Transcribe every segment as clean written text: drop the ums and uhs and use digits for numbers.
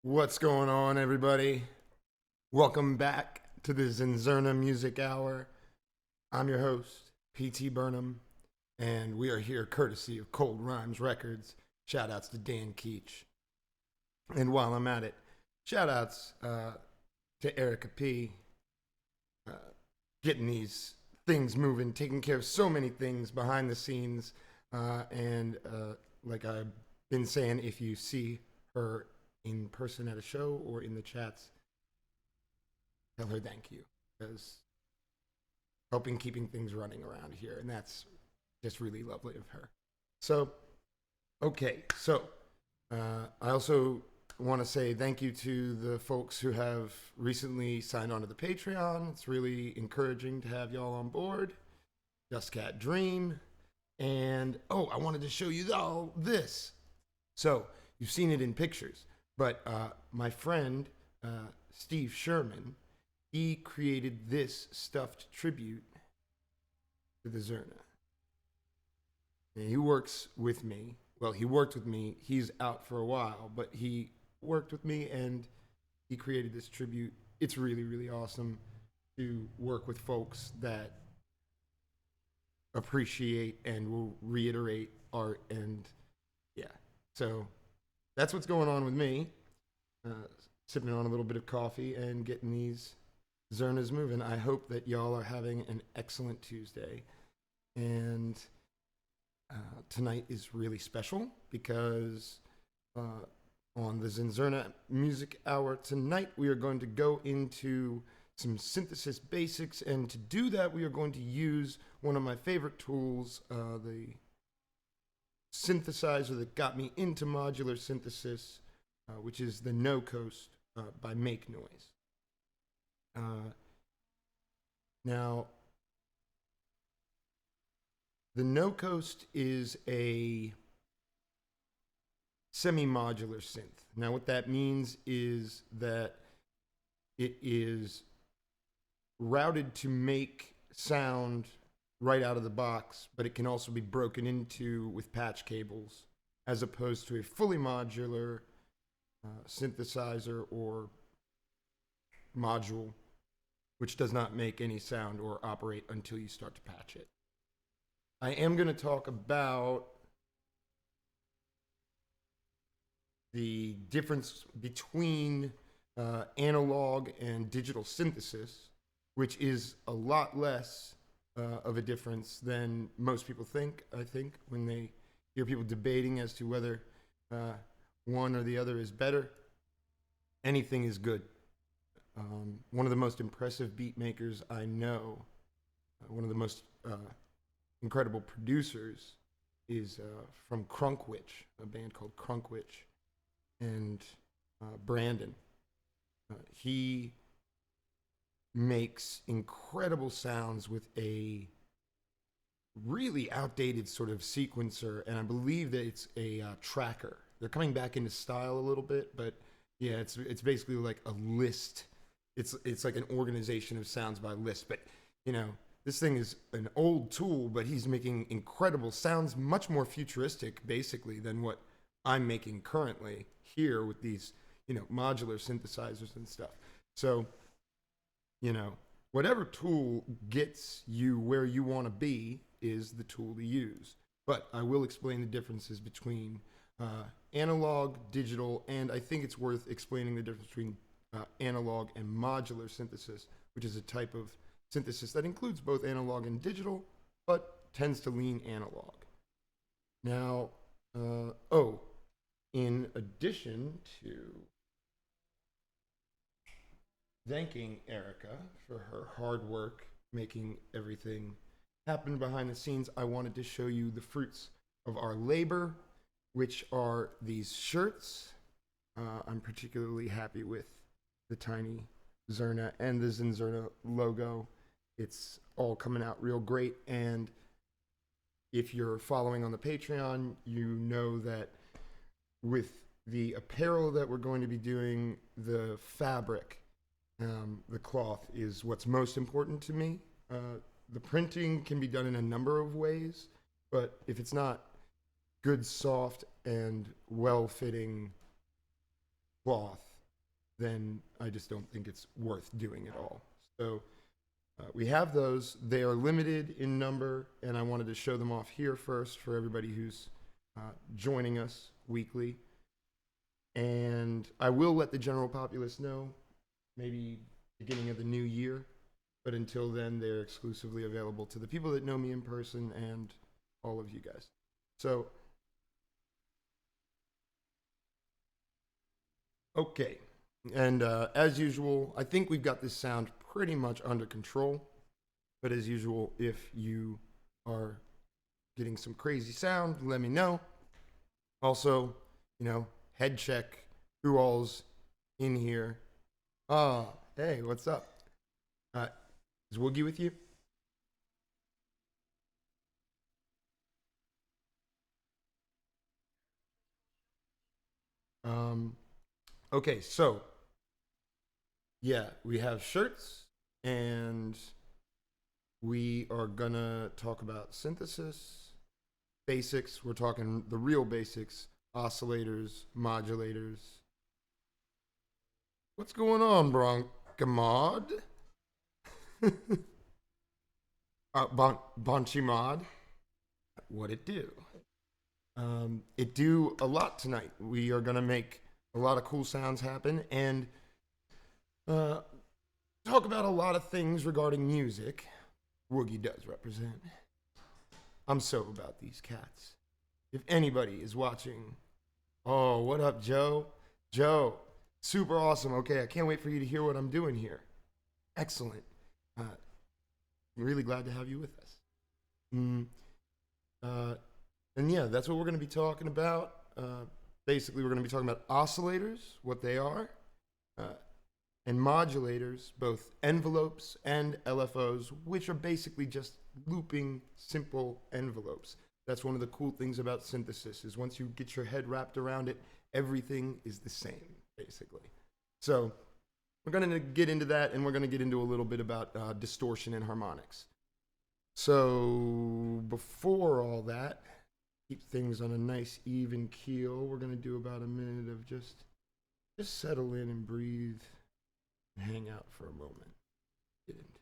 What's going on, everybody? Welcome back to the ZnZerna Music Hour. I'm your host, PT Burnem, and we are here courtesy of Cold Rhymes Records. Shoutouts to Dan Keach. And while I'm at it, shoutouts to Erica P. Uh, Getting these things moving, taking care of so many things behind the scenes. Like I've been saying, if you see her in person at a show or in the chats, tell her thank you, because helping keeping things running around here, and that's just really lovely of her. So, I also want to say thank you to the folks who have recently signed on to the Patreon. It's really encouraging to have y'all on board. Just Cat Dream. And, I wanted to show you all this. So, you've seen it in pictures. But my friend, Steve Sherman, he created this stuffed tribute to the Zerna. And he works with me. Well, he worked with me. He's out for a while, but he worked with me and he created this tribute. It's really, really awesome to work with folks that appreciate and will reiterate art. And yeah, so that's what's going on with me. Sipping on a little bit of coffee and getting these Zernas moving. I hope that y'all are having an excellent Tuesday. And tonight is really special because on the ZnZerna Music Hour tonight, we are going to go into some synthesis basics. And to do that, we are going to use one of my favorite tools, the synthesizer that got me into modular synthesis, which is the No Coast by MakeNoise. Now, the No Coast is a semi-modular synth. Now, what that means is that it is routed to make sound right out of the box, but it can also be broken into with patch cables, as opposed to a fully modular synthesizer or module, which does not make any sound or operate until you start to patch it. I am going to talk about the difference between analog and digital synthesis, which is a lot less of a difference than most people think, I think, when they hear people debating as to whether one or the other is better. Anything is good. One of the most impressive beat makers I know, one of the most incredible producers, is from Crunkwitch, a band called Crunkwitch, and Brandon. He makes incredible sounds with a really outdated sort of sequencer, and I believe that it's a tracker. They're coming back into style a little bit, but yeah, it's basically like a list. It's like an organization of sounds by list. But this thing is an old tool, but he's making incredible sounds, much more futuristic, basically, than what I'm making currently here with these modular synthesizers and stuff. So whatever tool gets you where you want to be is the tool to use. But I will explain the differences between analog, digital, and I think it's worth explaining the difference between analog and modular synthesis, which is a type of synthesis that includes both analog and digital, but tends to lean analog. Now, in addition to thanking Erica for her hard work making everything happen behind the scenes, I wanted to show you the fruits of our labor, which are these shirts. I'm particularly happy with the tiny Zerna and the ZnZerna logo. It's all coming out real great. And if you're following on the Patreon, you know that with the apparel that we're going to be doing, the fabric, the cloth, is what's most important to me. The printing can be done in a number of ways, but if it's not good, soft, and well-fitting cloth, then I just don't think it's worth doing at all. So we have those. They are limited in number, and I wanted to show them off here first for everybody who's joining us weekly. And I will let the general populace know, maybe beginning of the new year, but until then, they're exclusively available to the people that know me in person and all of you guys. So, okay. And as usual, I think we've got this sound pretty much under control. But as usual, if you are getting some crazy sound, let me know. Also, you know, head check who all's in here. Hey, what's up? Is Woogie with you? Okay, so yeah, we have shirts, and we are gonna talk about synthesis, basics. We're talking the real basics, oscillators, modulators. What's going on, Bronchimod? Bonchimod? What it do? It do a lot tonight. We are gonna make a lot of cool sounds happen, and talk about a lot of things regarding music. Woogie does represent. I'm so about these cats. If anybody is watching, oh, what up, Joe? Joe, super awesome. Okay, I can't wait for you to hear what I'm doing here. Excellent. I'm really glad to have you with us. And yeah, that's what we're going to be talking about. Basically, we're going to be talking about oscillators, what they are, and modulators, both envelopes and LFOs, which are basically just looping simple envelopes. That's one of the cool things about synthesis, is once you get your head wrapped around it, everything is the same, basically. So we're going to get into that, and we're going to get into a little bit about distortion and harmonics. So before all that, keep things on a nice even keel. We're going to do about a minute of just settle in and breathe and hang out for a moment. Get into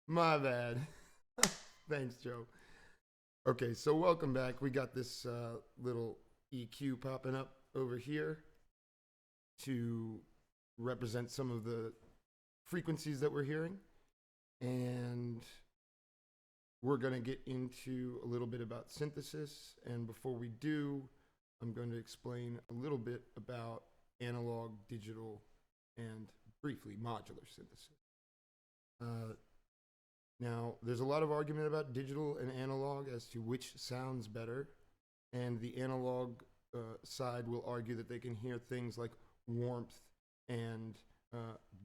My bad. Thanks, Joe. Okay, so welcome back. We got this little EQ popping up over here to represent some of the frequencies that we're hearing. And we're going to get into a little bit about synthesis. And before we do, I'm going to explain a little bit about analog, digital, and briefly modular synthesis. Now, there's a lot of argument about digital and analog as to which sounds better, and the analog side will argue that they can hear things like warmth and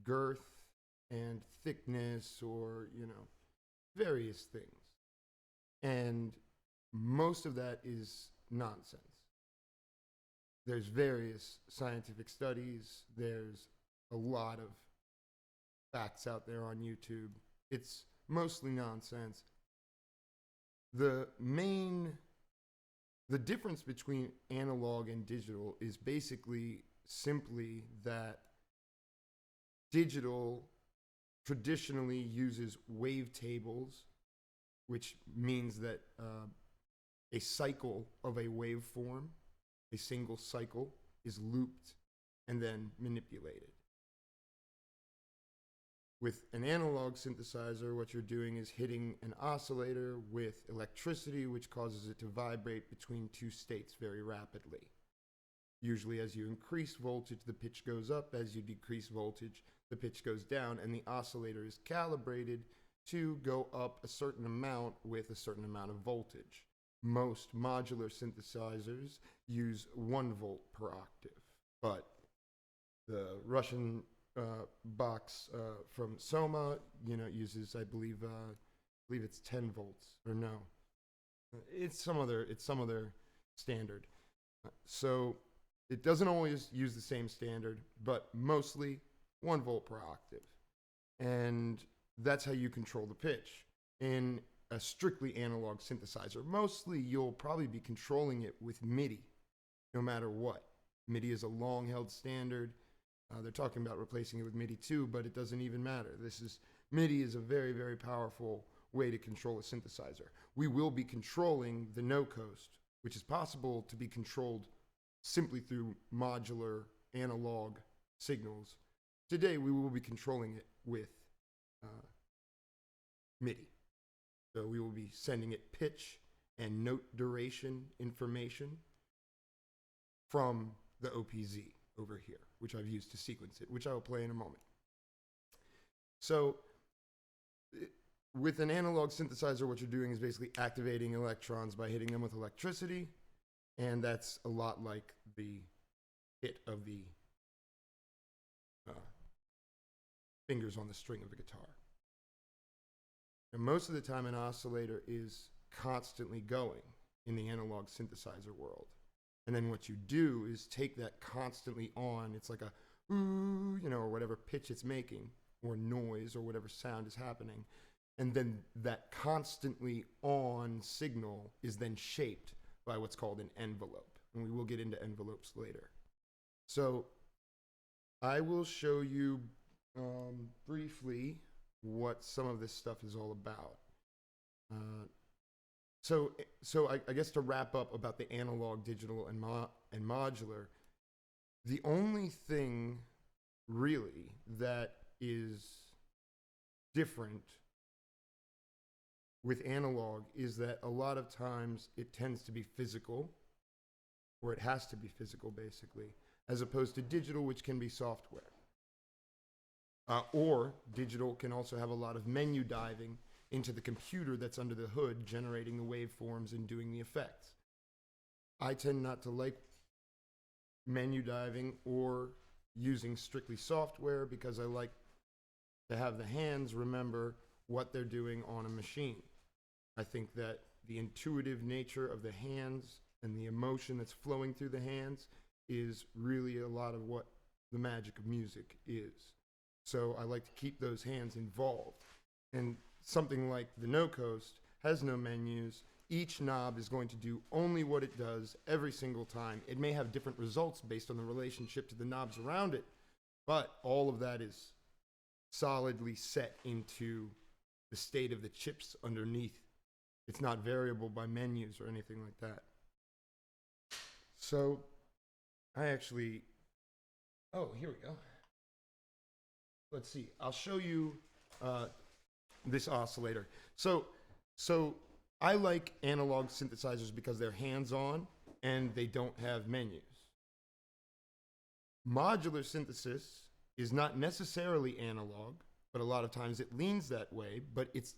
girth and thickness, or, you know, various things. And most of that is nonsense. There's various scientific studies. There's a lot of facts out there on YouTube. It's mostly nonsense. The difference between analog and digital is basically simply that digital traditionally uses wavetables, which means that a cycle of a waveform, a single cycle, is looped and then manipulated. With an analog synthesizer, what you're doing is hitting an oscillator with electricity, which causes it to vibrate between two states very rapidly. Usually as you increase voltage, the pitch goes up. As you decrease voltage, the pitch goes down, and the oscillator is calibrated to go up a certain amount with a certain amount of voltage. Most modular synthesizers use 1 volt per octave, but the Russian box from Soma, you know, uses, I believe it's 10 volts, or no, it's some other standard. So it doesn't always use the same standard, but mostly 1 volt per octave, and that's how you control the pitch. In a strictly analog synthesizer, mostly you'll probably be controlling it with MIDI, no matter what. MIDI is a long-held standard. They're talking about replacing it with MIDI too, but it doesn't even matter. MIDI is a very, very powerful way to control a synthesizer. We will be controlling the no coast, which is possible to be controlled simply through modular analog signals. Today, we will be controlling it with MIDI. So we will be sending it pitch and note duration information from the OPZ over here, which I've used to sequence it, which I will play in a moment. So with an analog synthesizer, what you're doing is basically activating electrons by hitting them with electricity, and that's a lot like the hit of the fingers on the string of a guitar. And most of the time, an oscillator is constantly going in the analog synthesizer world. And then what you do is take that constantly on, it's like a ooh, you know, or whatever pitch it's making, or noise, or whatever sound is happening. And then that constantly on signal is then shaped by what's called an envelope. And we will get into envelopes later. So I will show you briefly what some of this stuff is all about. So I guess to wrap up about the analog, digital, and modular, the only thing really that is different with analog is that a lot of times it tends to be physical, or it has to be physical basically, as opposed to digital, which can be software. Or digital can also have a lot of menu diving into the computer that's under the hood, generating the waveforms and doing the effects. I tend not to like menu diving or using strictly software because I like to have the hands remember what they're doing on a machine. I think that the intuitive nature of the hands and the emotion that's flowing through the hands is really a lot of what the magic of music is. So I like to keep those hands involved. And something like the no coast has no menus. Each knob is going to do only what it does every single time. It may have different results based on the relationship to the knobs around it, but all of that is solidly set into the state of the chips underneath. It's not variable by menus or anything like that. So I actually, oh, here we go. Let's see, I'll show you this oscillator. So I like analog synthesizers because they're hands-on and they don't have menus. Modular synthesis is not necessarily analog, but a lot of times it leans that way. But its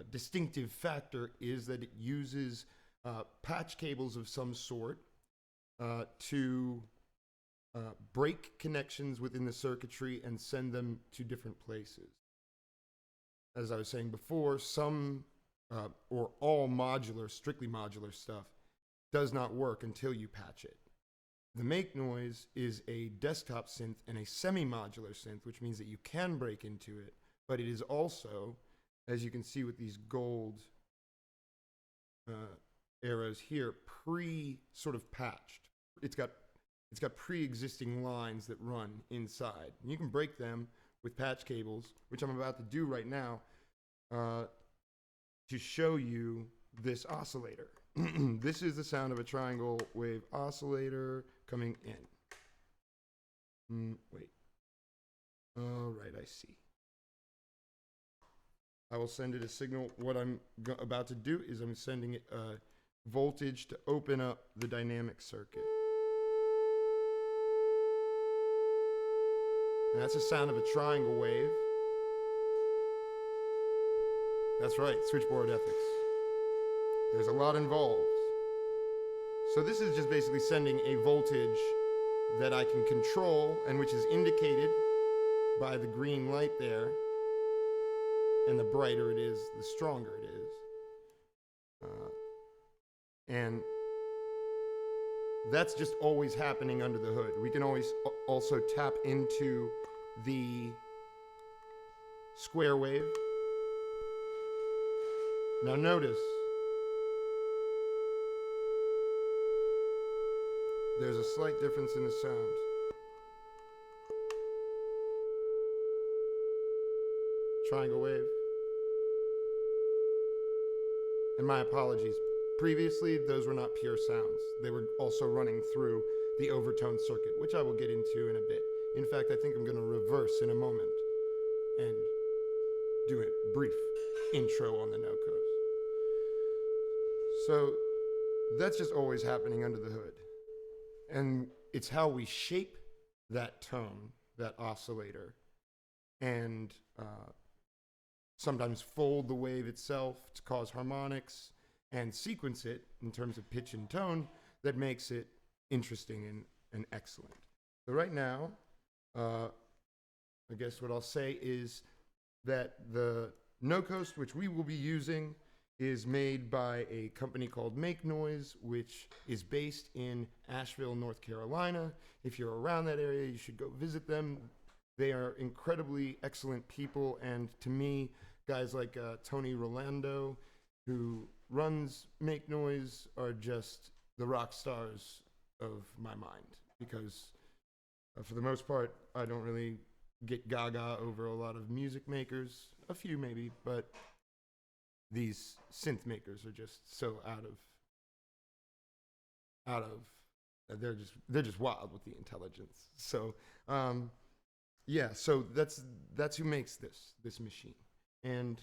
distinctive factor is that it uses patch cables of some sort to break connections within the circuitry and send them to different places. As I was saying before, some or all modular, strictly modular stuff does not work until you patch it. The MakeNoise is a desktop synth and a semi-modular synth, which means that you can break into it, but it is also, as you can see with these gold arrows here, sort of patched. It's got pre-existing lines that run inside. And you can break them with patch cables, which I'm about to do right now, to show you this oscillator. This is the sound of a triangle wave oscillator coming in. Wait. All right, I see. I will send it a signal. What I'm about to do is I'm sending it a voltage to open up the dynamic circuit. And that's the sound of a triangle wave. That's right, switchboard ethics. There's a lot involved. So this is just basically sending a voltage that I can control, and which is indicated by the green light there. And the brighter it is, the stronger it is. And that's just always happening under the hood. We can always also tap into the square wave. Now notice, there's a slight difference in the sound. Triangle wave. And my apologies. Previously, those were not pure sounds. They were also running through the overtone circuit, which I will get into in a bit. In fact, I think I'm going to reverse in a moment and do a brief intro on the no-cos. So that's just always happening under the hood. And it's how we shape that tone, that oscillator, and sometimes fold the wave itself to cause harmonics and sequence it in terms of pitch and tone that makes it interesting and excellent. So right now, I guess what I'll say is that the no-coast, which we will be using, is made by a company called MakeNoise, which is based in Asheville, North Carolina. If you're around that area, you should go visit them. They are incredibly excellent people, and to me, guys like Tony Rolando, who runs MakeNoise, are just the rock stars of my mind, because for the most part, I don't really get gaga over a lot of music makers, a few maybe, but these synth makers are just so they're just wild with the intelligence. So yeah, so that's who makes this machine. And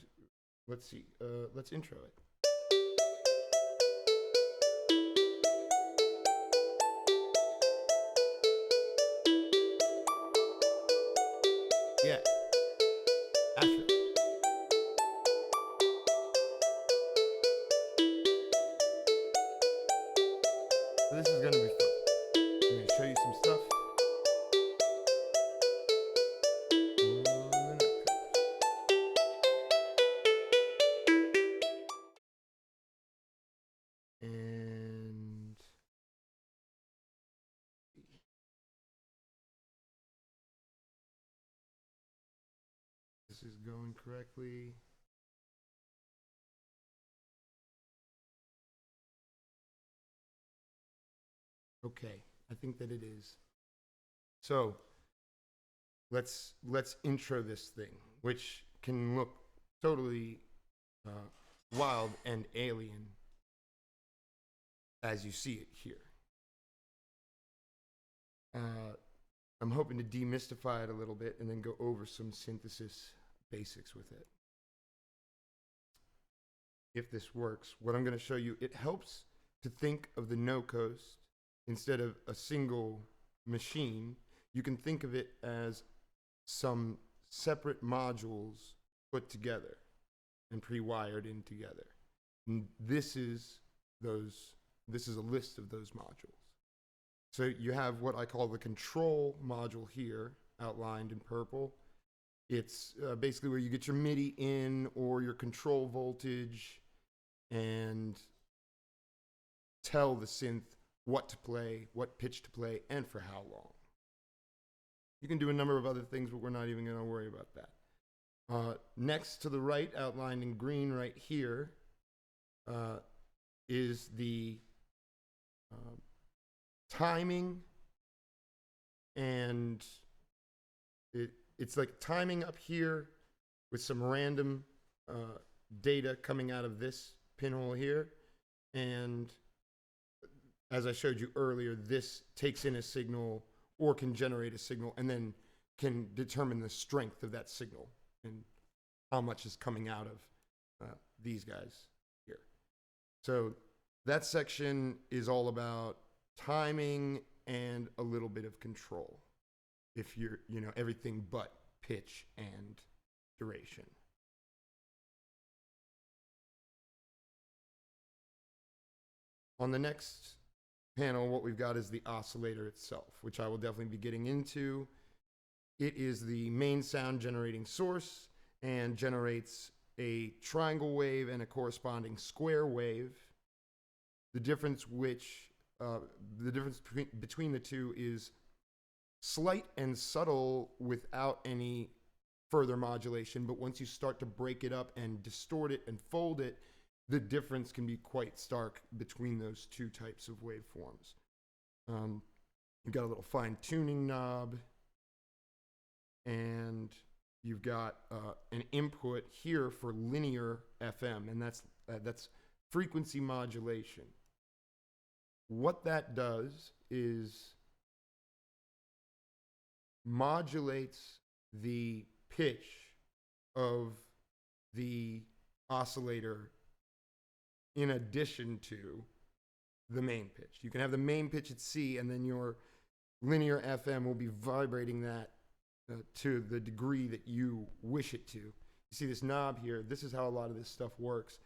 let's see, let's intro it. Yeah, Asheville. So this is gonna be fun. I'm gonna show you some stuff. And this is going correctly. Okay, I think that it is. So let's intro this thing, which can look totally wild and alien as you see it here. I'm hoping to demystify it a little bit and then go over some synthesis basics with it. If this works, what I'm going to show you, it helps to think of the no-coast instead of a single machine, you can think of it as some separate modules put together and pre-wired in together. And this is a list of those modules. So you have what I call the control module here, outlined in purple. It's basically where you get your MIDI in or your control voltage and tell the synth what to play, what pitch to play, and for how long. You can do a number of other things, but we're not even going to worry about that. Next to the right, outlined in green right here, is the timing, and it's like timing up here with some random data coming out of this pinhole here. And as I showed you earlier, this takes in a signal or can generate a signal and then can determine the strength of that signal and how much is coming out of these guys here. So that section is all about timing and a little bit of control. If you're, everything but pitch and duration. On the next panel, what we've got is the oscillator itself, which I will definitely be getting into. It is the main sound generating source and generates a triangle wave and a corresponding square wave. The difference between the two is slight and subtle without any further modulation, but once you start to break it up and distort it and fold it, the difference can be quite stark between those two types of waveforms. You've got a little fine-tuning knob, and you've got an input here for linear FM, and that's frequency modulation. What that does is modulates the pitch of the oscillator in addition to the main pitch. You can have the main pitch at C, and then your linear FM will be vibrating that to the degree that you wish it to. You see this knob here, this is how a lot of this stuff works,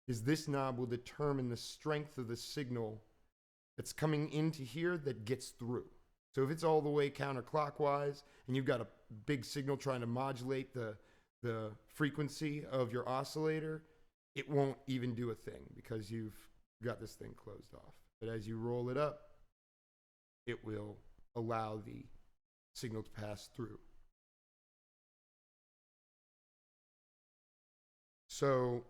is this knob will determine the strength of the signal that's coming into here that gets through. So if it's all the way counterclockwise and you've got a big signal trying to modulate the frequency of your oscillator, it won't even do a thing because you've got this thing closed off. But as you roll it up, it will allow the signal to pass through. So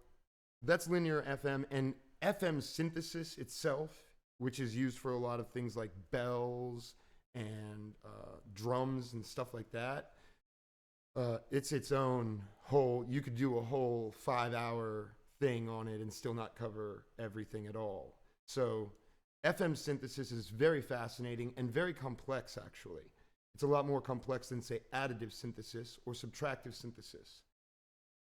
that's linear FM, and FM synthesis itself, which is used for a lot of things like bells and drums and stuff like that. It's its own whole, you could do a whole 5-hour thing on it and still not cover everything at all. So FM synthesis is very fascinating and very complex, actually. It's a lot more complex than, say, additive synthesis or subtractive synthesis,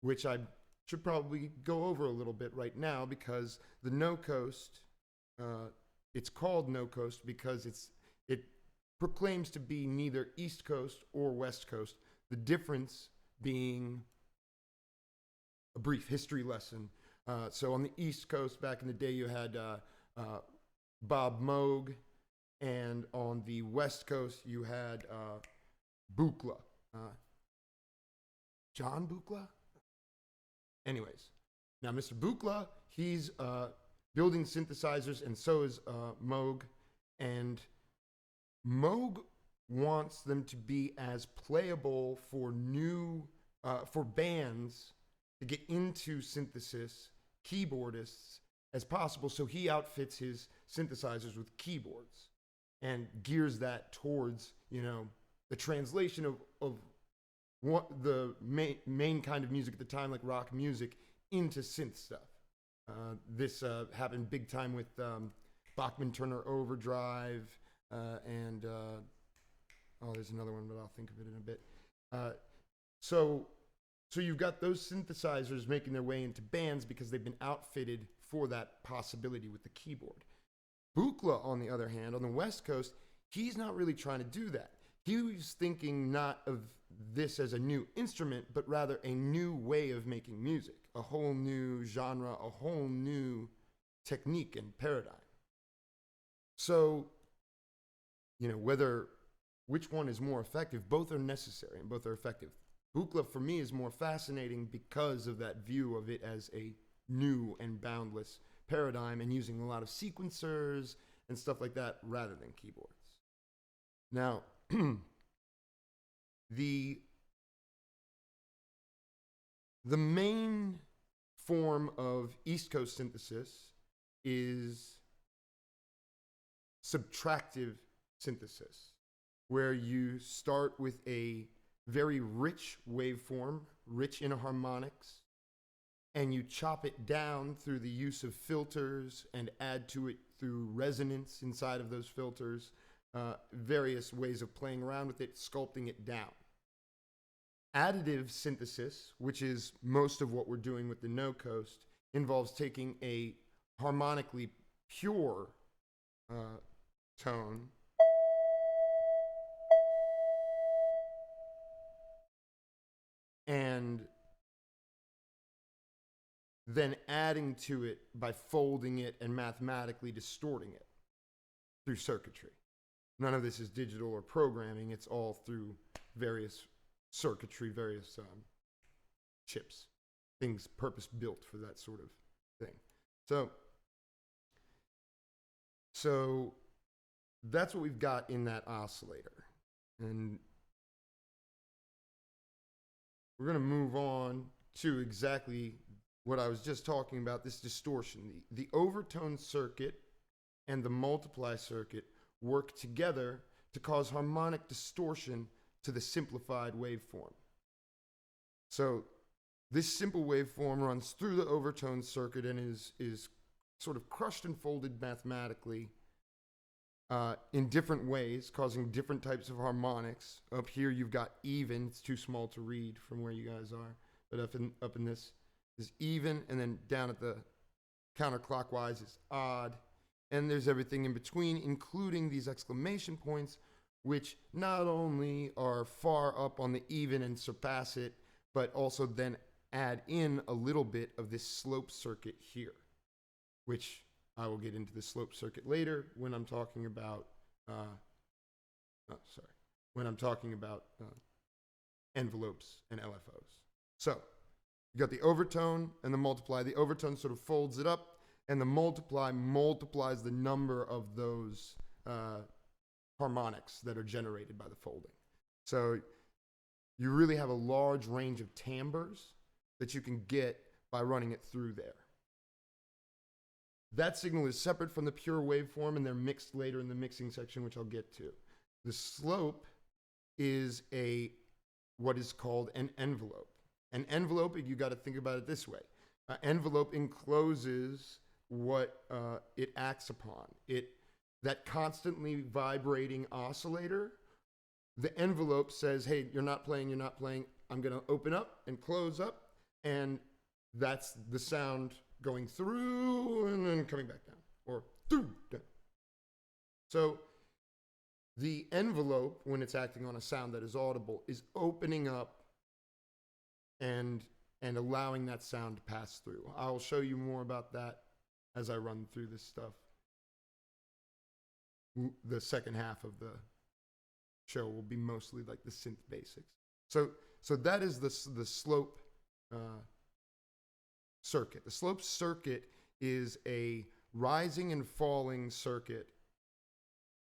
which I should probably go over a little bit right now, because the no-coast, it's called no-coast because it proclaims to be neither East Coast or West Coast, the difference being a brief history lesson. So on the East Coast, back in the day, you had Bob Moog, and on the West Coast, you had Buchla. John Buchla? Anyways, now Mr. Buchla, he's building synthesizers, and so is Moog. And Moog wants them to be as playable for for bands to get into synthesis, keyboardists, as possible. So he outfits his synthesizers with keyboards and gears that towards, the translation of what the main kind of music at the time, like rock music, into synth stuff. This happened big time with Bachmann Turner Overdrive, and there's another one, but I'll think of it in a bit. So you've got those synthesizers making their way into bands because they've been outfitted for that possibility with the keyboard. Buchla, on the other hand, on the West Coast, he's not really trying to do that. He was thinking not of this as a new instrument, but rather a new way of making music, a whole new genre, a whole new technique and paradigm. So, you know, which one is more effective, both are necessary and both are effective. Buchla, for me, is more fascinating because of that view of it as a new and boundless paradigm and using a lot of sequencers and stuff like that rather than keyboards. Now, the main form of East Coast synthesis is subtractive synthesis, where you start with a very rich waveform, rich in harmonics, and you chop it down through the use of filters and add to it through resonance inside of those filters, various ways of playing around with it, sculpting it down. Additive synthesis, which is most of what we're doing with the No Coast, involves taking a harmonically pure tone and then adding to it by folding it and mathematically distorting it through circuitry. None of this is digital or programming. It's all through various circuitry, various chips, things purpose-built for that sort of thing. So that's what we've got in that oscillator. And we're going to move on to exactly what I was just talking about, this distortion. The overtone circuit and the multiply circuit work together to cause harmonic distortion to the simplified waveform. So this simple waveform runs through the overtone circuit and is sort of crushed and folded mathematically in different ways, causing different types of harmonics. Up here you've got even. It's too small to read from where you guys are, but up in this is even, and then down at the counterclockwise is odd, and there's everything in between, including these exclamation points, which not only are far up on the even and surpass it, but also then add in a little bit of this slope circuit here, which I will get into the slope circuit later when I'm talking about, envelopes and LFOs. So you got the overtone and the multiply. The overtone sort of folds it up, and the multiply multiplies the number of those harmonics that are generated by the folding. So you really have a large range of timbres that you can get by running it through there. That signal is separate from the pure waveform, and they're mixed later in the mixing section, which I'll get to. The slope is what is called an envelope. An envelope, you got to think about it this way. An envelope encloses what it acts upon. That constantly vibrating oscillator, the envelope says, hey, you're not playing, I'm going to open up and close up, and that's the sound going through and then coming back down, or through, down. So the envelope, when it's acting on a sound that is audible, is opening up and allowing that sound to pass through. I'll show you more about that as I run through this stuff. The second half of the show will be mostly like the synth basics. So that is the slope circuit. The slope circuit is a rising and falling circuit,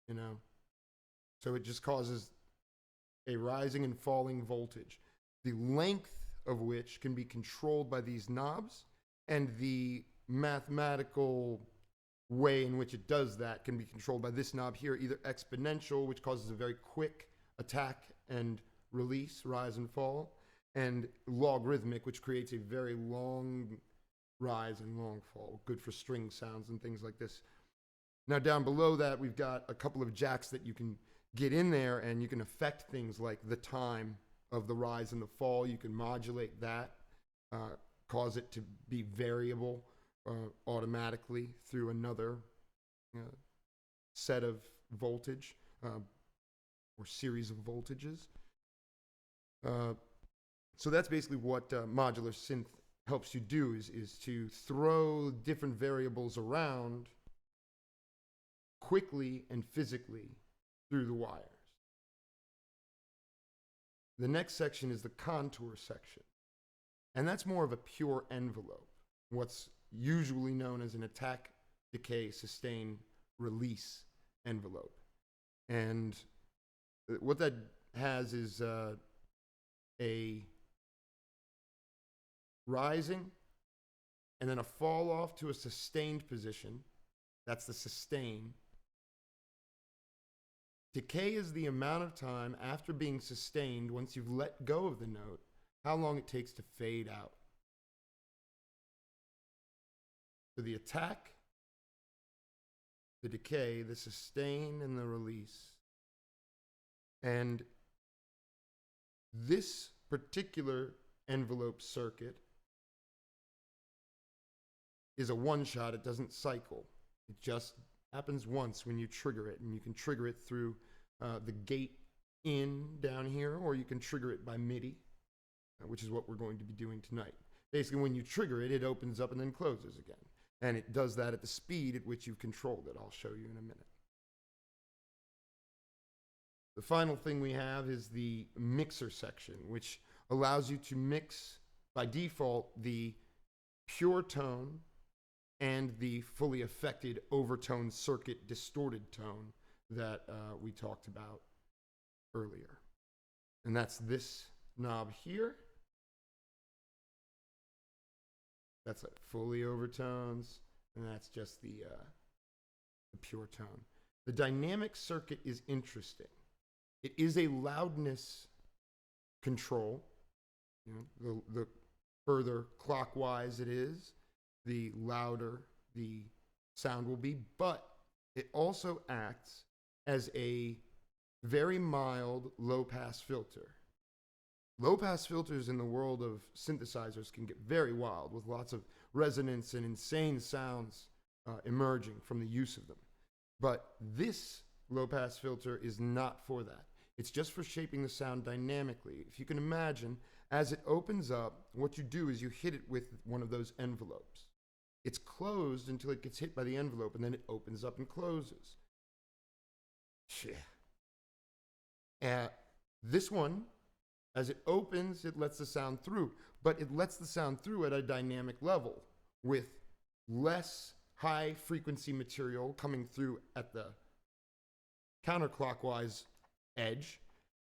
so it just causes a rising and falling voltage, the length of which can be controlled by these knobs, and the mathematical way in which it does that can be controlled by this knob here, either exponential, which causes a very quick attack and release, rise and fall, and logarithmic, which creates a very long rise and long fall, good for string sounds and things like this. Now down below that, we've got a couple of jacks that you can get in there, and you can affect things like the time of the rise and the fall. You can modulate that, cause it to be variable automatically through another set of voltage or series of voltages. So that's basically what modular synth helps you do, is to throw different variables around quickly and physically through the wires. The next section is the contour section. And that's more of a pure envelope, what's usually known as an attack, decay, sustain, release envelope. And what that has is a rising and then a fall off to a sustained position. That's the sustain. Decay is the amount of time after being sustained, once you've let go of the note, how long it takes to fade out. So the attack, the decay, the sustain, and the release. And this particular envelope circuit is a one-shot. It doesn't cycle. It just happens once when you trigger it, and you can trigger it through the gate in down here, or you can trigger it by MIDI, which is what we're going to be doing tonight. Basically, when you trigger it, it opens up and then closes again. And it does that at the speed at which you've controlled it. I'll show you in a minute. The final thing we have is the mixer section, which allows you to mix, by default, the pure tone and the fully affected overtone circuit distorted tone that we talked about earlier. And that's this knob here. That's like fully overtones, and that's just the pure tone. The dynamic circuit is interesting. It is a loudness control. You know, the further clockwise it is, the louder the sound will be, but it also acts as a very mild low-pass filter. Low-pass filters in the world of synthesizers can get very wild, with lots of resonance and insane sounds emerging from the use of them. But this low-pass filter is not for that. It's just for shaping the sound dynamically. If you can imagine, as it opens up, what you do is you hit it with one of those envelopes. It's closed until it gets hit by the envelope, and then it opens up and closes. This one, as it opens, it lets the sound through, but it lets the sound through at a dynamic level with less high frequency material coming through at the counterclockwise edge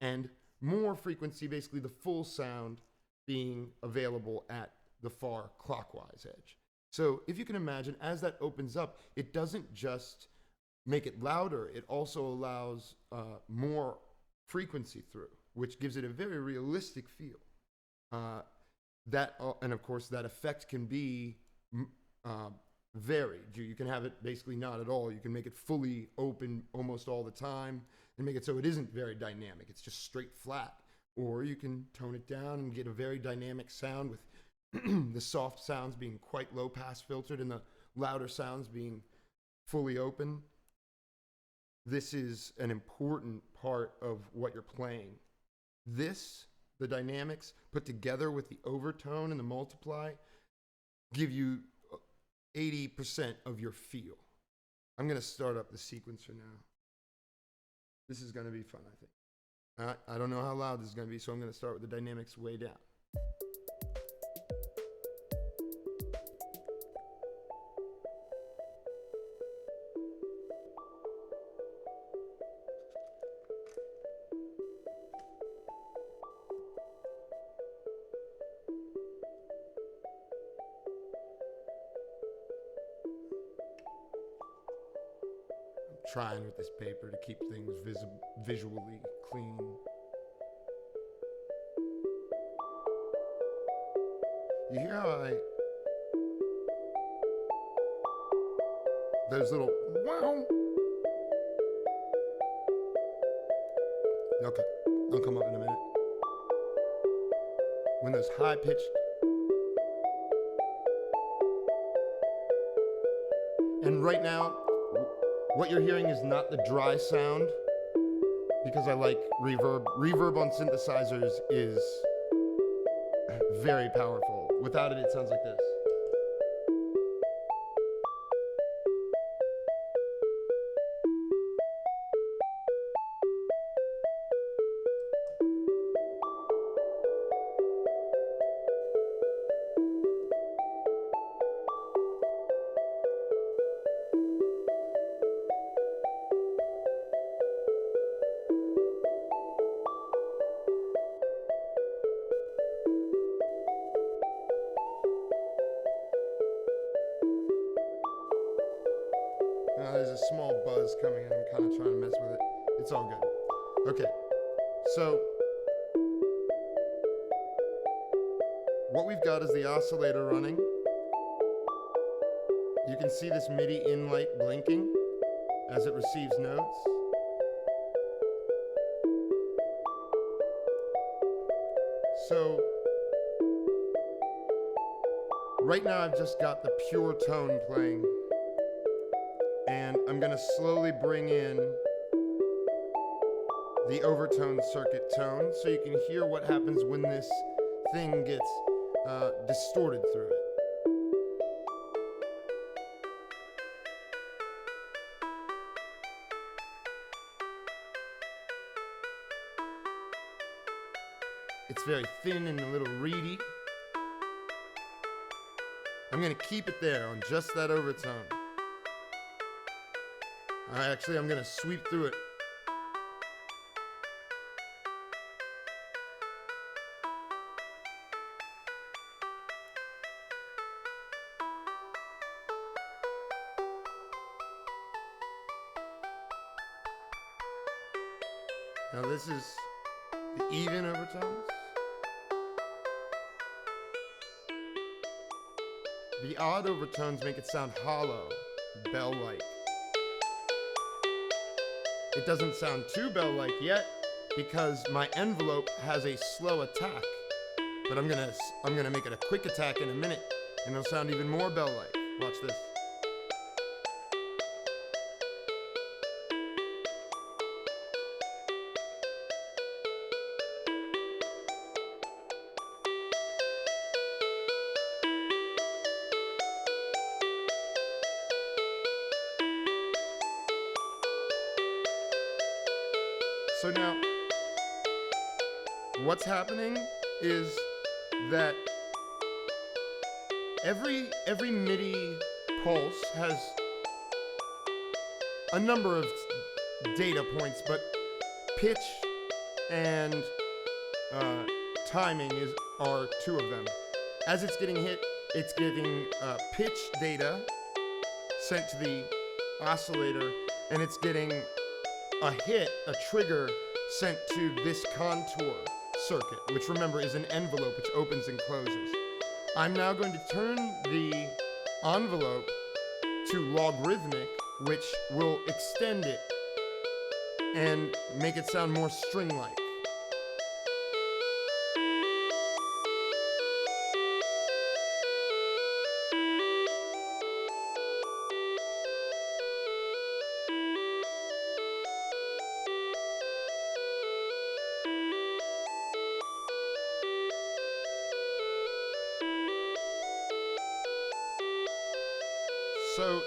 and more frequency, basically the full sound being available at the far clockwise edge. So if you can imagine, as that opens up, it doesn't just make it louder, it also allows more frequency through, which gives it a very realistic feel. And of course, that effect can be varied. You can have it basically not at all. You can make it fully open almost all the time and make it so it isn't very dynamic. It's just straight flat. Or you can tone it down and get a very dynamic sound with the soft sounds being quite low pass filtered and the louder sounds being fully open. This is an important part of what you're playing. This, the dynamics put together with the overtone and the multiply, give you 80% of your feel. I'm going to start up the sequencer now. This is going to be fun, I think. I don't know how loud this is going to be, so I'm going to start with the dynamics way down. Trying with this paper to keep things visually clean. You hear how those little wow. Okay, they'll come up in a minute. When those high pitched and right now What you're hearing is not the dry sound, because I like reverb. Reverb on synthesizers is very powerful. Without it, it sounds like this. There's a small buzz coming in. I'm kind of trying to mess with it. It's all good. Okay, so what we've got is the oscillator running. You can see this MIDI in light blinking as it receives notes. So right now I've just got the pure tone playing. And I'm going to slowly bring in the overtone circuit tone so you can hear what happens when this thing gets distorted through it. It's very thin and a little reedy. I'm going to keep it there on just that overtone. Actually, I'm going to sweep through it. Now this is the even overtones. The odd overtones make it sound hollow, bell-like. It doesn't sound too bell-like yet because my envelope has a slow attack. But I'm gonna make it a quick attack in a minute, and it'll sound even more bell-like. Watch this. So now, what's happening is that every MIDI pulse has a number of data points, but pitch and timing are two of them. As it's getting hit, it's getting pitch data sent to the oscillator, and it's getting a hit, a trigger, sent to this contour circuit, which remember is an envelope which opens and closes. I'm now going to turn the envelope to logarithmic, which will extend it and make it sound more string-like. So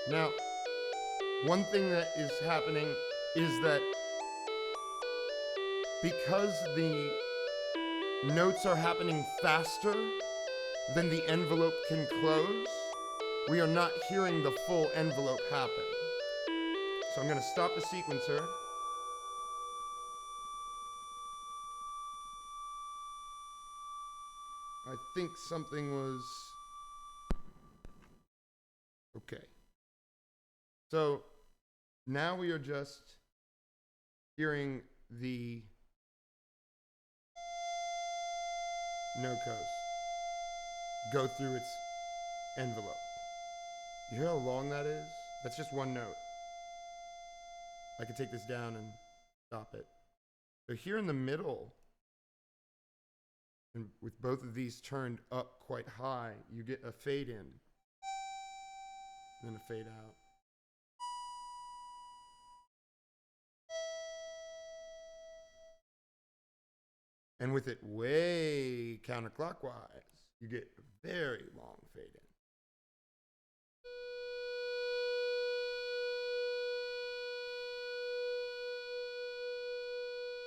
now, one thing that is happening is that because the notes are happening faster than the envelope can close, we are not hearing the full envelope happen. So I'm going to stop the sequencer. I think something was okay. So now we are just hearing the no coast go through its envelope. You hear how long that is? That's just one note. I could take this down and stop it. So here in the middle, And with both of these turned up quite high, you get a fade in, then a fade out. And with it way counterclockwise, you get a very long fade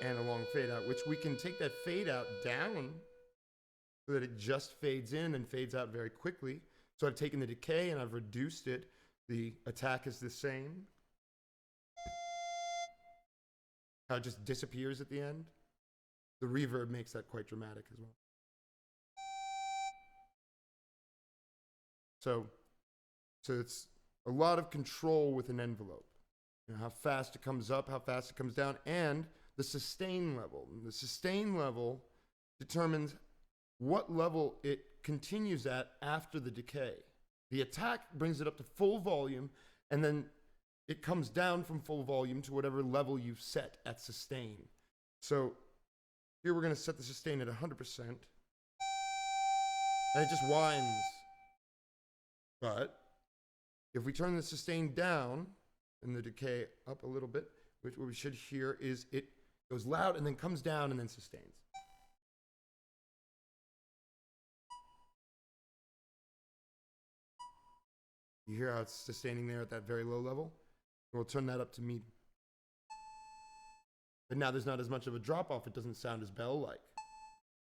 in. And a long fade out, which we can take that fade out down so that it just fades in and fades out very quickly. So I've taken the decay and I've reduced it. The attack is the same. How it just disappears at the end. The reverb makes that quite dramatic as well. So it's a lot of control with an envelope. You know, how fast it comes up, how fast it comes down, and the sustain level. And the sustain level determines what level it continues at after the decay. The attack brings it up to full volume, and then it comes down from full volume to whatever level you've set at sustain. So here we're going to set the sustain at 100%, and it just whines. But if we turn the sustain down and the decay up a little bit, which what we should hear is it goes loud and then comes down and then sustains. You hear how it's sustaining there at that very low level? We'll turn that up to medium. But now there's not as much of a drop off. It doesn't sound as bell-like.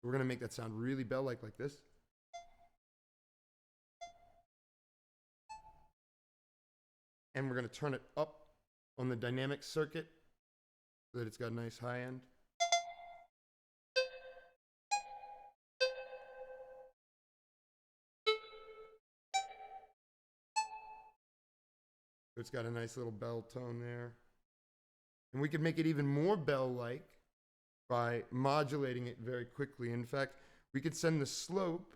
We're going to make that sound really bell-like like this. And we're going to turn it up on the dynamic circuit so that it's got a nice high end. So it's got a nice little bell tone there. And we could make it even more bell-like by modulating it very quickly. In fact, we could send the slope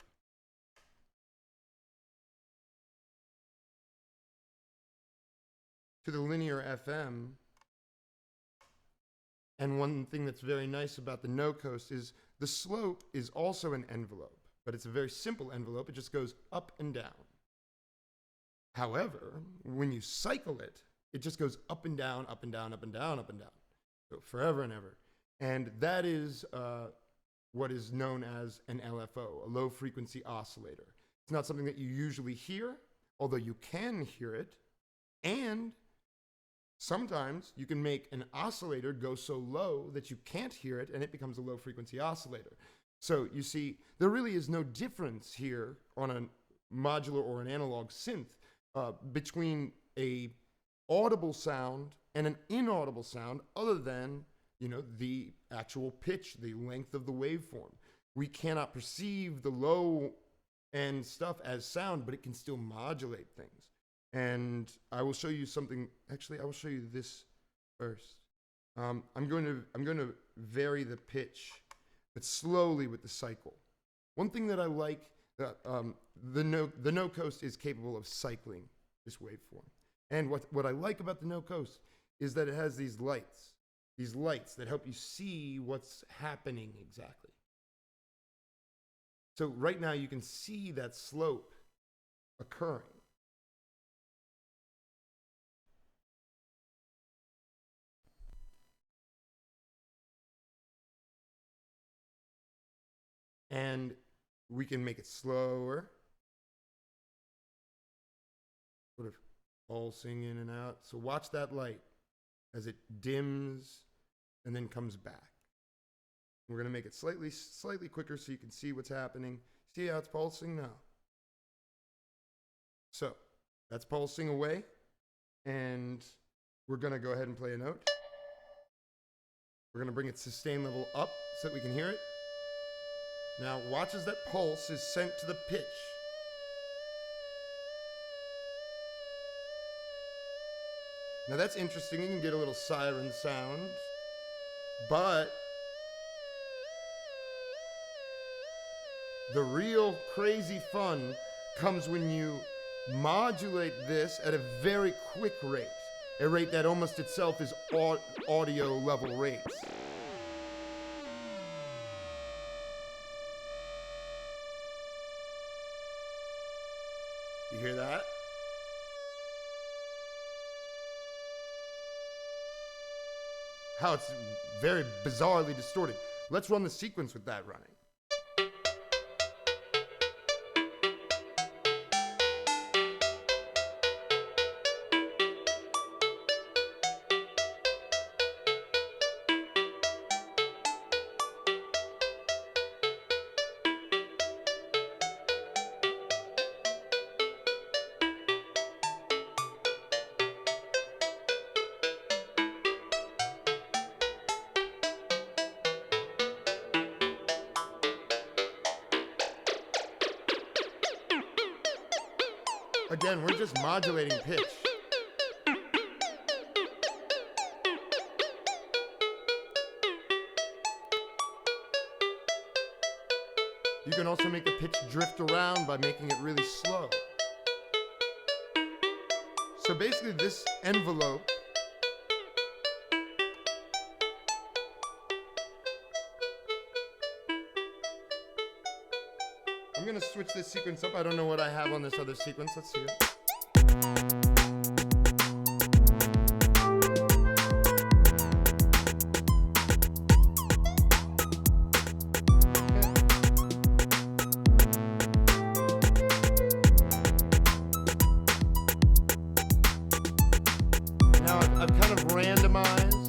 to the linear FM. And one thing that's very nice about the no coast is the slope is also an envelope, but it's a very simple envelope. It just goes up and down. However, when you cycle it, it just goes up and down, up and down, up and down, up and down. So forever and ever. And that is what is known as an LFO, a low frequency oscillator. It's not something that you usually hear, although you can hear it. And sometimes you can make an oscillator go so low that you can't hear it and it becomes a low frequency oscillator. So you see, there really is no difference here on a modular or an analog synth between a audible sound and an inaudible sound other than, you know, the actual pitch, the length of the waveform. We cannot perceive the low end stuff as sound, but it can still modulate things. And I will show you something. Actually, I will show you this first. I'm going to vary the pitch, but slowly with the cycle. One thing that I like, the no coast is capable of cycling this waveform. And what I like about the no coast is that it has these lights that help you see what's happening exactly. So right now you can see that slope occurring. And we can make it slower, sort of pulsing in and out. So watch that light as it dims and then comes back. We're going to make it slightly quicker so you can see what's happening. See how it's pulsing now? So that's pulsing away, and we're going to go ahead and play a note. We're going to bring its sustain level up so that we can hear it. Now watch as that pulse is sent to the pitch. Now that's interesting. You can get a little siren sound, but the real crazy fun comes when you modulate this at a very quick rate, a rate that almost itself is audio level rates. You hear that? How it's very bizarrely distorted. Let's run the sequence with that running. Again, we're just modulating pitch. You can also make the pitch drift around by making it really slow. So basically this envelope I'm gonna switch this sequence up. I don't know what I have on this other sequence. Let's see it. Now I've kind of randomized.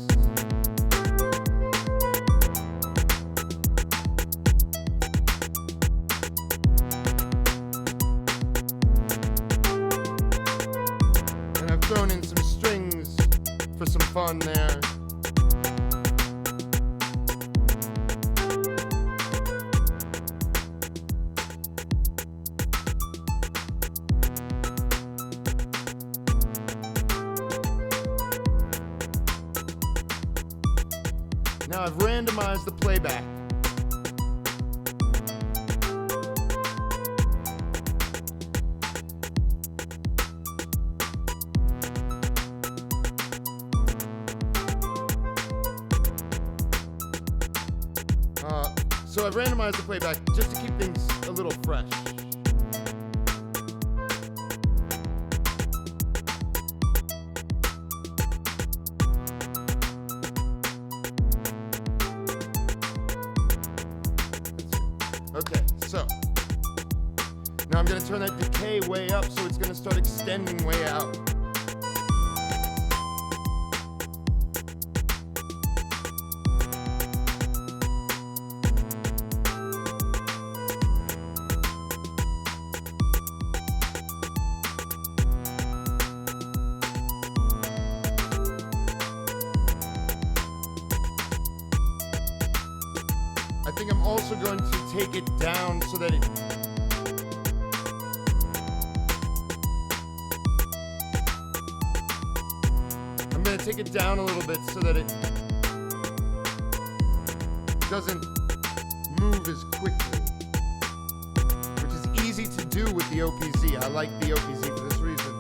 Thrown in some strings for some fun there. Now I've randomized the playback. So I've randomized the playback just to keep things a little fresh. Okay, so now I'm going to turn that decay way up, so it's going to start extending way out. I think I'm also going to take it down so that it... I'm going to take it down a little bit so that it doesn't move as quickly, which is easy to do with the OPZ. I like the OPZ for this reason.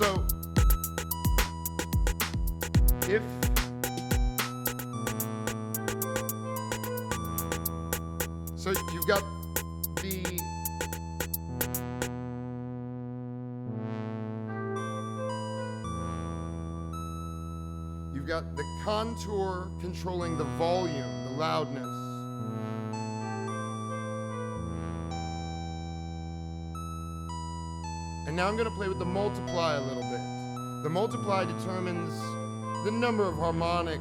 So, if so, you've got the contour controlling the volume, the loudness. And now I'm going to play with the multiply a little bit. The multiply determines the number of harmonic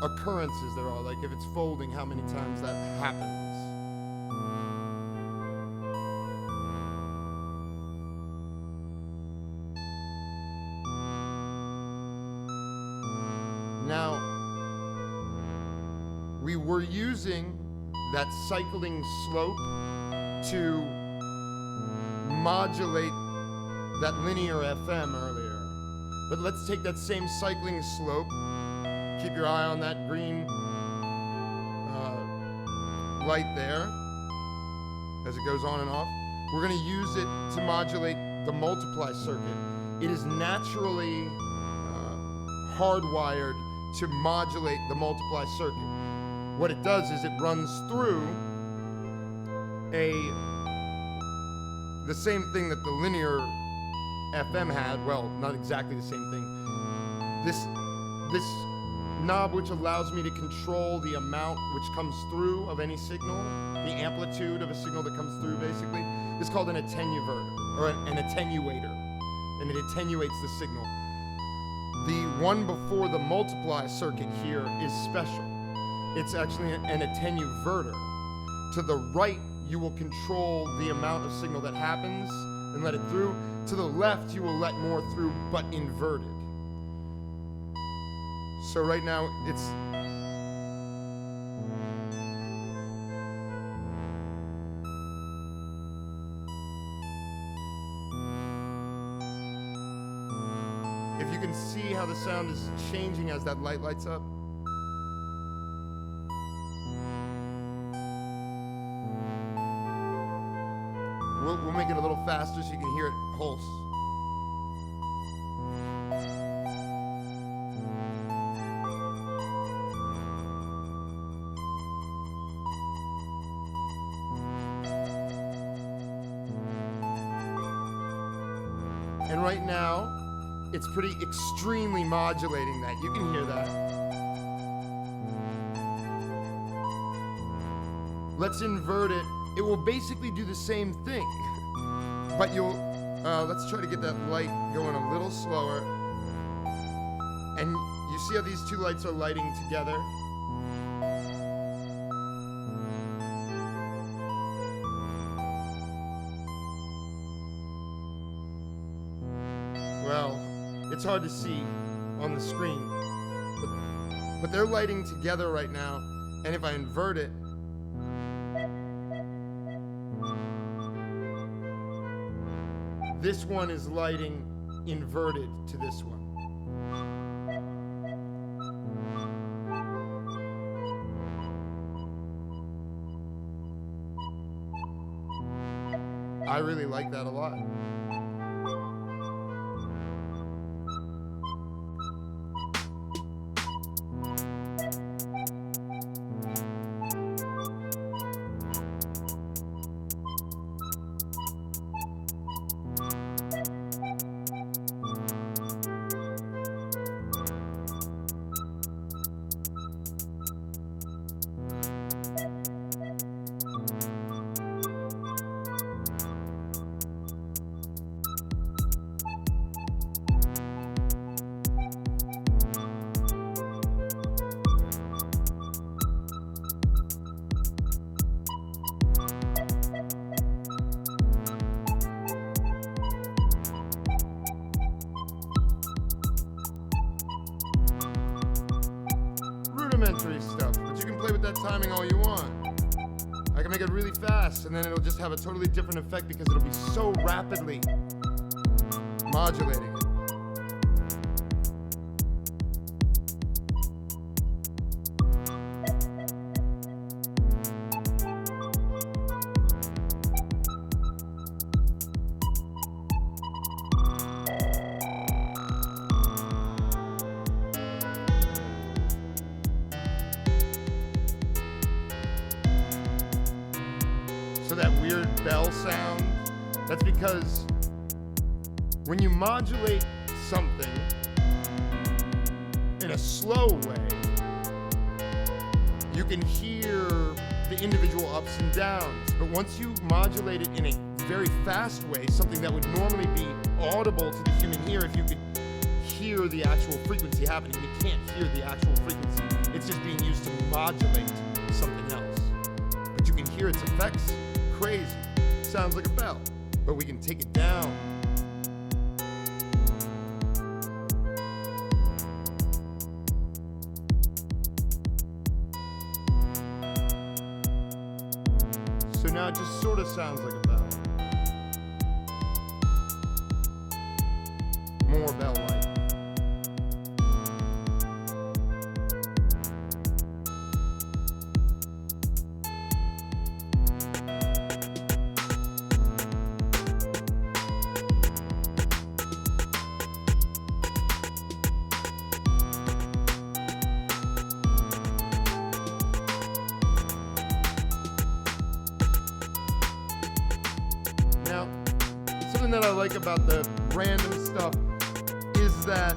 occurrences there are. Like if it's folding, how many times that happens. Now, we were using that cycling slope to modulate that linear FM earlier. But let's take that same cycling slope, keep your eye on that green light there as it goes on and off. We're going to use it to modulate the multiply circuit. It is naturally hardwired to modulate the multiply circuit. What it does is it runs through the same thing that the linear FM had. Well, not exactly the same thing. This knob, which allows me to control the amount which comes through of any signal, the amplitude of a signal that comes through, basically, is called an attenuator, or an attenuator, and it attenuates the signal. The one before the multiply circuit here is special. It's actually an attenuverter. To the right, you will control the amount of signal that happens and let it through. To the left, you will let more through, but inverted. So right now, it's... If you can see how the sound is changing as that light lights up. We'll make it a little faster so you can hear it pulse. And right now, it's pretty extremely modulating that. You can hear that. Let's invert it. It will basically do the same thing, but you'll, let's try to get that light going a little slower. And you see how these two lights are lighting together? Well, it's hard to see on the screen, but they're lighting together right now, and if I invert it, this one is lighting inverted to this one. I really like that a lot. Rudimentary stuff, but you can play with that timing all you want. I can make it really fast, and then it'll just have a totally different effect because it'll be so rapidly modulating it. That weird bell sound, that's because when you modulate something in a slow way, you can hear the individual ups and downs. But once you modulate it in a very fast way, something that would normally be audible to the human ear, if you could hear the actual frequency happening, you can't hear the actual frequency. It's just being used to modulate something else. But you can hear its effects. Crazy. Sounds like a bell, but we can take it down. So now it just sort of sounds like a bell. More bell-like. Now, something that I like about the random stuff is that,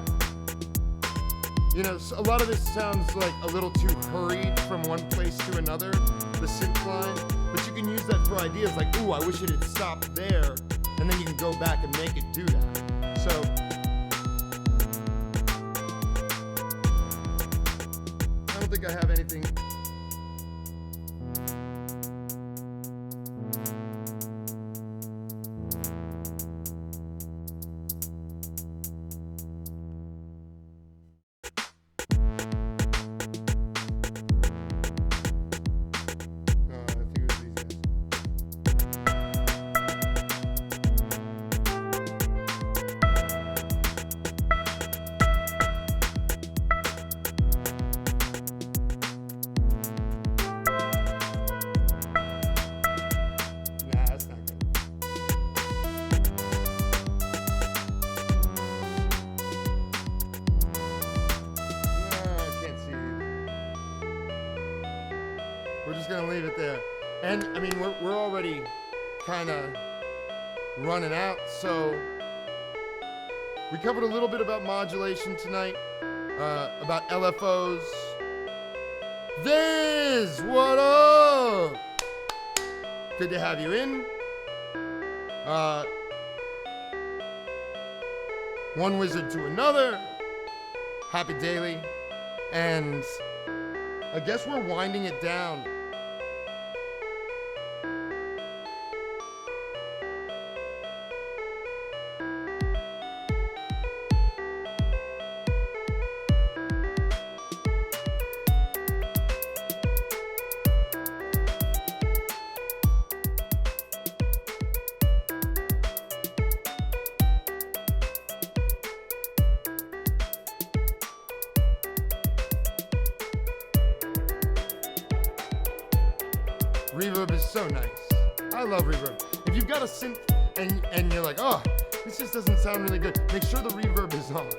you know, a lot of this sounds like a little too hurried from one place to another, the synth line, but you can use that for ideas like, ooh, I wish it had stopped there, and then you can go back and make it do that. So, I don't think I have anything. We're just gonna leave it there. And I mean, we're already kind of running out, so we covered a little bit about modulation tonight, about LFOs. Viz, what up? Good to have you in. One wizard to another. Happy daily. And I guess we're winding it down. Reverb is so nice. I love reverb. If you've got a synth and you're like, oh, this just doesn't sound really good, make sure the reverb is on.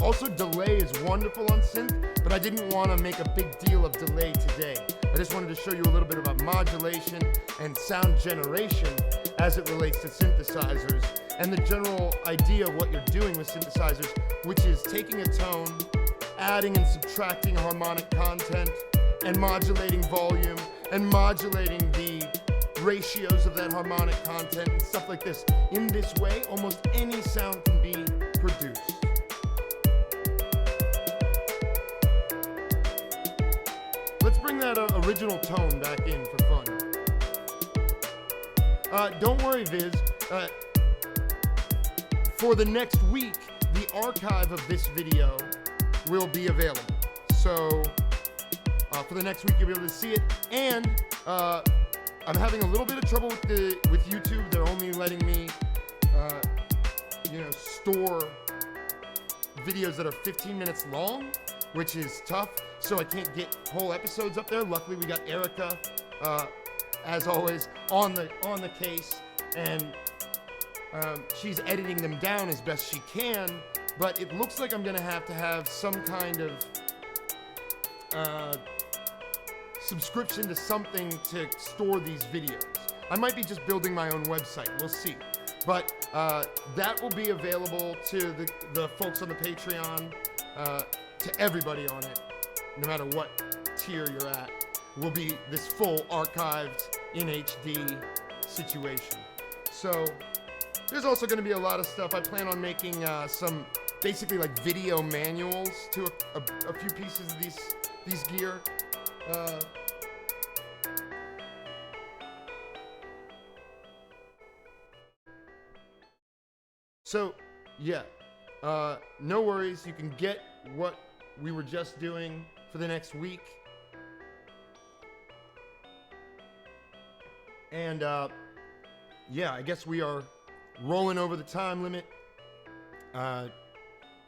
Also, delay is wonderful on synth, but I didn't want to make a big deal of delay today. I just wanted to show you a little bit about modulation and sound generation as it relates to synthesizers, and the general idea of what you're doing with synthesizers, which is taking a tone, adding and subtracting harmonic content, and modulating volume, and modulating the ratios of that harmonic content and stuff like this. In this way, almost any sound can be produced. Let's bring that original tone back in for fun. Don't worry, Viz. For the next week, the archive of this video will be available. So, for the next week, you'll be able to see it. And I'm having a little bit of trouble with YouTube. They're only letting me, store videos that are 15 minutes long, which is tough. So I can't get whole episodes up there. Luckily, we got Erica, as always, on the case, and she's editing them down as best she can. But it looks like I'm gonna have some kind of subscription to something to store these videos. I might be just building my own website, we'll see. But that will be available to the folks on the Patreon, to everybody on it, no matter what tier you're at, will be this full archived in HD situation. So there's also gonna be a lot of stuff. I plan on making some basically like video manuals to a few pieces of these gear. So, yeah, no worries. You can get what we were just doing for the next week. And yeah, I guess we are rolling over the time limit.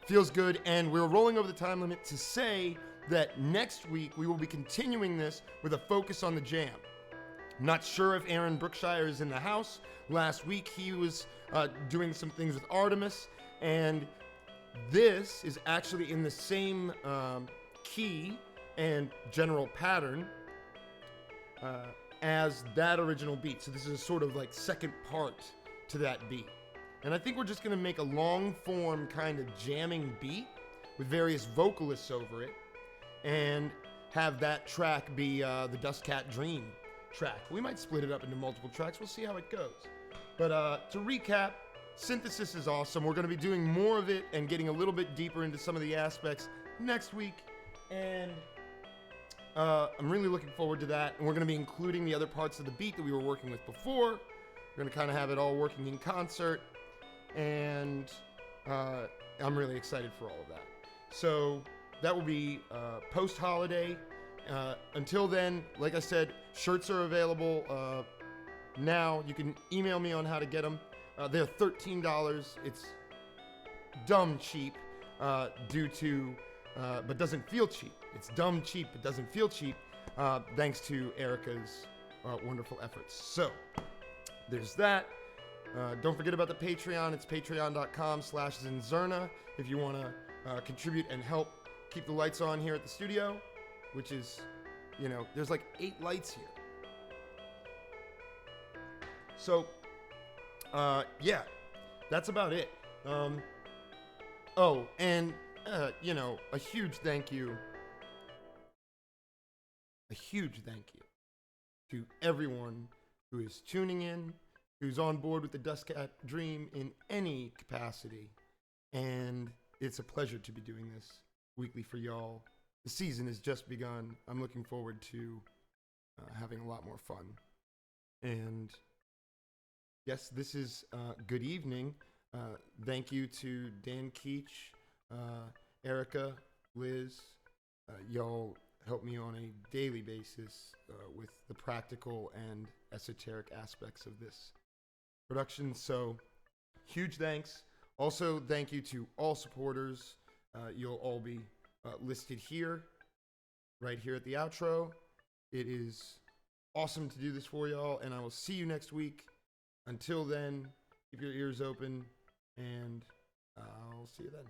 Feels good. And we're rolling over the time limit to say that next week we will be continuing this with a focus on the jam. I'm not sure if Aaron Brookshire is in the house. Last week he was doing some things with Artemis, and this is actually in the same key and general pattern as that original beat. So this is a sort of like second part to that beat. And I think we're just gonna make a long form kind of jamming beat with various vocalists over it and have that track be the Dust Cat Dream track. We might split it up into multiple tracks. We'll see how it goes. But to recap, synthesis is awesome. We're gonna be doing more of it and getting a little bit deeper into some of the aspects next week. And I'm really looking forward to that. And we're going to be including the other parts of the beat that we were working with before. We're going to kind of have it all working in concert. And I'm really excited for all of that. So that will be post-holiday. Until then, like I said, shirts are available now. You can email me on how to get them. They're $13. It's dumb cheap due to... but doesn't feel cheap. It's dumb cheap, but doesn't feel cheap, thanks to Erica's wonderful efforts. So, there's that. Don't forget about the Patreon. It's patreon.com/ZnZerna if you want to contribute and help keep the lights on here at the studio, which is, you know, there's like 8 lights here. So, yeah, that's about it. Oh, and... you know, a huge thank you to everyone who is tuning in, who's on board with the Dust Cat Dream in any capacity. And it's a pleasure to be doing this weekly for y'all. The season has just begun. I'm looking forward to having a lot more fun. And yes, this is good evening. Thank you to Dan Keach, Erica, Liz. Y'all help me on a daily basis with the practical and esoteric aspects of this production. So, huge thanks. Also, thank you to all supporters. You'll all be listed here, right here at the outro. It is awesome to do this for y'all, and I will see you next week. Until then, keep your ears open, and I'll see you then.